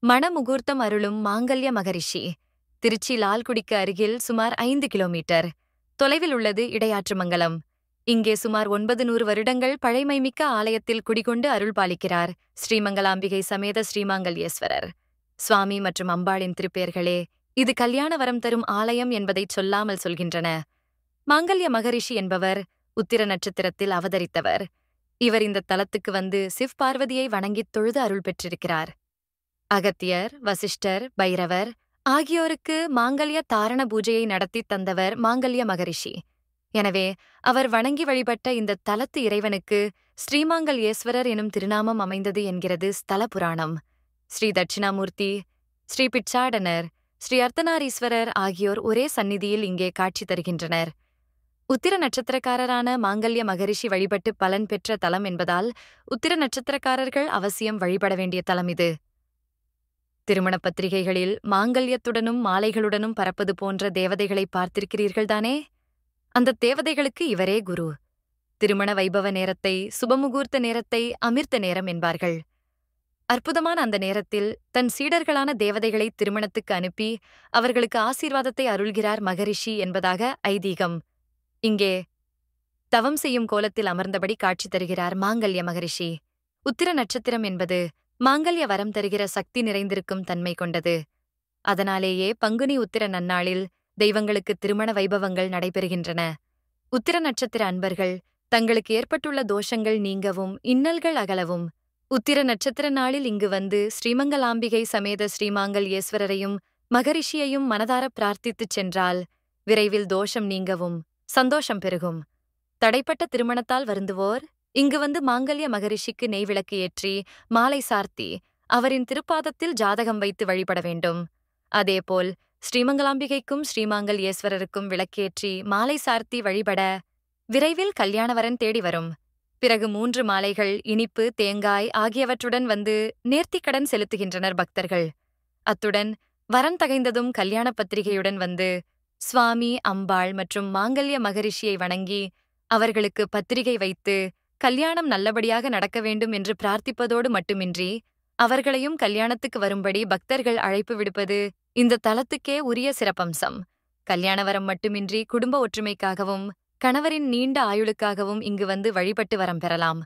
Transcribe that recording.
மணமுகூர்த்தம் அருளும் மாங்கல்ய மகரிஷி. திருச்சி லால்குடிக்கு அருகில் சுமார் 5 கிலோமீட்டர் தொலைவில் உள்ளது இடையாற்றுமங்கலம். இங்கே சுமார் 900 வருடங்கள் பழைமைமிக்க ஆலயத்தில் குடிகொண்டு அருள் பாலிக்கிறார் ஸ்ரீமங்கலாம்பிகை சமேத ஸ்ரீமாங்கல்யேஸ்வரர் சுவாமி மற்றும் அம்பாளின் திருப்பெயர்களே இது கல்யாண வரம் தரும் ஆலயம் என்பதைச் சொல்லாமல் சொல்கின்றன. மாங்கல்ய மகரிஷி என்பவர் உத்திர நட்சத்திரத்தில் அவதரித்தவர். இவர் இந்த தலத்துக்கு வந்து சிவ் பார்வதியை வணங்கித் தொழுது அருள் பெற்றிருக்கிறார். அகத்தியர், வசிஷ்டர், பைரவர் ஆகியோருக்கு மாங்கல்ய தாரண பூஜையை நடத்தித் தந்தவர் மாங்கல்ய மகரிஷி. எனவே அவர் வணங்கி வழிபட்ட இந்த தலத்து இறைவனுக்கு ஸ்ரீமாங்கல்யேஸ்வரர் எனும் திருநாமம் அமைந்தது என்கிறது ஸ்தல புராணம். ஸ்ரீ தட்சிணாமூர்த்தி, ஸ்ரீ பிட்சாடனர், ஸ்ரீ அர்த்தநாரீஸ்வரர் ஆகியோர் ஒரே சந்நிதியில் இங்கே காட்சி தருகின்றனர். உத்திர நட்சத்திரக்காரரான மாங்கல்ய மகரிஷி வழிபட்டு பலன் பெற்ற தலம் என்பதால் உத்திர நட்சத்திரக்காரர்கள் அவசியம் வழிபட வேண்டிய தலம் இது. திருமண பத்திரிகைகளில் மாங்கல்யத்துடனும் மாலைகளுடனும் பறப்பது போன்ற தேவதைகளை பார்த்திருக்கிறீர்கள்தானே? அந்த தேவதைகளுக்கு இவரே குரு. திருமண வைபவ நேரத்தை, சுபமுகூர்த்த நேரத்தை அமிர்த நேரம் என்பார்கள். அற்புதமான அந்த நேரத்தில் தன் சீடர்களான தேவதைகளை திருமணத்துக்கு அனுப்பி அவர்களுக்கு ஆசீர்வாதத்தை அருள்கிறார் மகரிஷி என்பதாக ஐதீகம். இங்கே தவம் செய்யும் கோலத்தில் அமர்ந்தபடி காட்சி தருகிறார் மாங்கல்ய மகரிஷி. உத்திர நட்சத்திரம் என்பது மாங்கல்ய வரம் தருகிற சக்தி நிறைந்திருக்கும் தன்மை கொண்டது. அதனாலேயே பங்குனி உத்திர நன்னாளில் தெய்வங்களுக்கு திருமண வைபவங்கள் நடைபெறுகின்றன. உத்திர நட்சத்திர அன்பர்கள் தங்களுக்கு ஏற்பட்டுள்ள தோஷங்கள் நீங்கவும் இன்னல்கள் அகலவும் உத்திர நட்சத்திர நாளில் இங்கு வந்து ஸ்ரீமங்கலாம்பிகை சமேத ஸ்ரீமாங்கல்யேஸ்வரரையும் மகரிஷியையும் மனதார பிரார்த்தித்துச் சென்றால் விரைவில் தோஷம் நீங்கவும் சந்தோஷம் பெருகும். தடைப்பட்ட திருமணத்தால் வருந்துவோர் இங்கு வந்து மாங்கல்ய மகரிஷிக்கு நெய் விளக்கு ஏற்றி மாலை சார்த்தி அவரின் திருப்பாதத்தில் ஜாதகம் வைத்து வழிபட வேண்டும். அதேபோல் ஸ்ரீமங்கலாம்பிகைக்கும் ஸ்ரீமாங்கல்யேஸ்வரருக்கும் விளக்கேற்றி மாலை சார்த்தி வழிபட விரைவில் கல்யாணவரன் தேடி வரும். பிறகு 3 மாலைகள், இனிப்பு, தேங்காய் ஆகியவற்றுடன் வந்து நேர்த்திக்கடன் செலுத்துகின்றனர் பக்தர்கள். அத்துடன் வரன் தகைந்ததும் கல்யாண பத்திரிகையுடன் வந்து சுவாமி, அம்பாள் மற்றும் மாங்கல்ய மகரிஷியை வணங்கி அவர்களுக்கு பத்திரிகை வைத்து கல்யாணம் நல்லபடியாக நடக்க வேண்டும் என்று பிரார்த்திப்பதோடு மட்டுமின்றி அவர்களையும் கல்யாணத்துக்கு வரும்படி பக்தர்கள் அழைப்பு விடுப்பது இந்த தலத்துக்கே உரிய சிறப்பம்சம். கல்யாணவரம் மட்டுமின்றி குடும்ப ஒற்றுமைக்காகவும் கணவரின் நீண்ட ஆயுளுக்காகவும் இங்கு வந்து வழிபட்டு வரம் பெறலாம்.